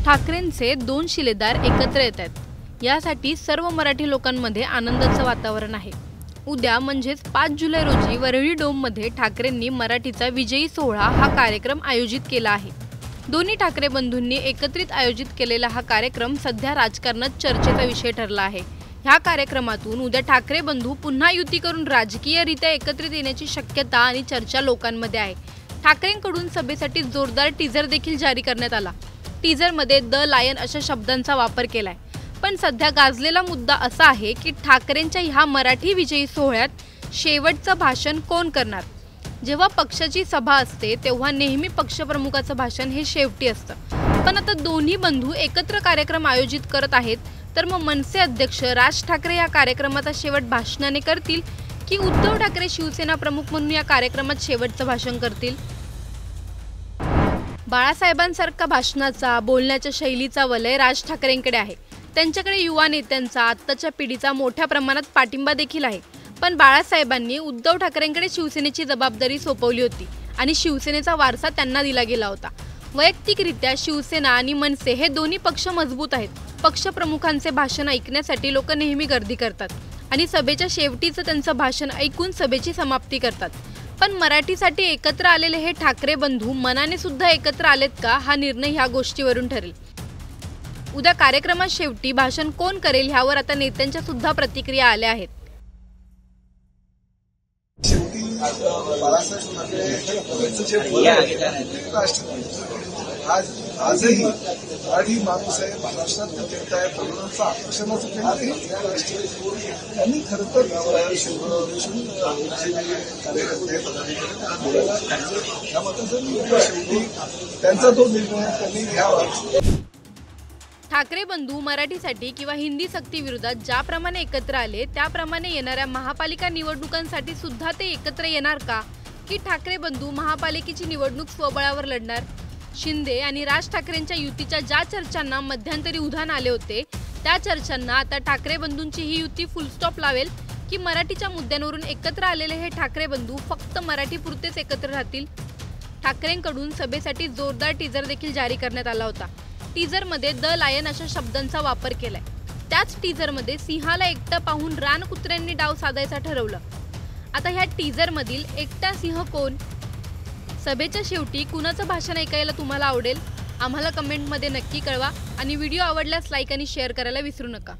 ठाकरेंचे दोन शिलेदार एकत्र येत आहेत। यासाठी सर्व मराठी लोकांमध्ये आनंदाचं वातावरण आहे। उद्या म्हणजेच 5 जुलै रोजी वरळी डोममध्ये ठाकरेंनी मराठीचा विजयी सोहळा हा कार्यक्रम आयोजित केला आहे। दोन्ही ठाकरे बंधूंनी एकत्रित आयोजित केलेला हा कार्यक्रम सध्या राजकारणात चर्चेचा विषय ठरला आहे। ह्या कार्यक्रमातून उद्या ठाकरे बंधू पुन्हा युती करून राजकीयरित्या एकत्रित येण्याची शक्यता आणि चर्चा लोकांमध्ये आहे। ठाकरेंकडून सभेसाठी जोरदार टीजर देखील जारी करण्यात आला। टीजरमध्ये द लायन अशा शब्दांचा वापर केलाय। पण सध्या गाजलेला मुद्दा असा आहे की ठाकरेंच्या ह्या मराठी विजयी सोहळ्यात शेवटचं भाषण कोण करणार। जेव्हा पक्षाची सभा असते तेव्हा नेहमी पक्षप्रमुखाचं भाषण हे शेवटी असतं। पण आता दोन्ही बंधू एकत्र कार्यक्रम आयोजित करत आहेत, तर मग मनसे अध्यक्ष राज ठाकरे या कार्यक्रमाचा शेवट भाषणाने करतील की उद्धव ठाकरे शिवसेना प्रमुख म्हणून या कार्यक्रमात शेवटचं भाषण करतील। बाळासाहेबांसारखा भाषणाचा बोलण्याच्या शैलीचा वलय राज ठाकरेंकडे आहे। त्यांच्याकडे युवा नेत्यांचा आत्ताच्या पिढीचा मोठ्या प्रमाणात पाठिंबा देखील आहे। पण बाळासाहेबांनी उद्धव ठाकरेंकडे शिवसेनेची जबाबदारी सोपवली होती आणि शिवसेनेचा वारसा त्यांना दिला गेला होता। वैयक्तिकरित्या शिवसेना आणि मनसे हे दोन्ही पक्ष मजबूत आहेत। पक्षप्रमुखांचे भाषण ऐकण्यासाठी लोक नेहमी गर्दी करतात आणि सभेच्या शेवटीचं त्यांचं भाषण ऐकून सभेची समाप्ती करतात। पण मराठीसाठी एकत्र आलेले हे ठाकरे बंधू मनाने सुद्धा एकत्र आलेत का, हा निर्णय ह्या गोष्टीवरून ठरेल। उद्या कार्यक्रमात शेवटी भाषण कोण करेल ह्यावर आता नेत्यांच्या सुद्धा प्रतिक्रिया आल्या आहेत। आजही मराठी माणूस आहे, महाराष्ट्रात जनता आहे, तरुणांचं आकर्षणाचं केंद्र हे त्यांनी खरं तर शेवटी त्यांचा तो निर्णय त्यांनी घ्यावा। ठाकरे बंधू मराठीसाठी किंवा हिंदी सक्ती विरोधात ज्याप्रमाणे एकत्र आले त्याप्रमाणे येणाऱ्या महापालिका निवडणुकांसाठी सुद्धा ते एकत्र येणार का, की ठाकरे बंधू महापालिकेची निवडणूक स्वबळावर लढणार। शिंदे आणि राज ठाकरेंच्या युतीच्या ज्या चर्चांना मध्यंतरी उधाण आले होते त्या चर्चांना आता ठाकरे बंधूंची ही युती फुलस्टॉप लावेल, की मराठीच्या मुद्द्यांवरून एकत्र आलेले हे ठाकरे बंधू फक्त मराठीपुरतेच एकत्र राहतील। ठाकरेंकडून सभेसाठी जोरदार टीजर देखील जारी करण्यात आला होता। टीजरमध्ये द लायन अशा शब्दांचा वापर केलाय। त्याच टीजरमध्ये सिंहाला एकटा पाहून रानकुत्र्यांनी डाव साधायचा ठरवलं। आता ह्या टीजरमधील एकटा सिंह कोण? सभेच्या शेवटी कुणाचं भाषण ऐकायला तुम्हाला आवडेल? आम्हाला कमेंटमध्ये नक्की कळवा आणि व्हिडिओ आवडल्यास लाईक आणि शेअर करायला विसरू नका।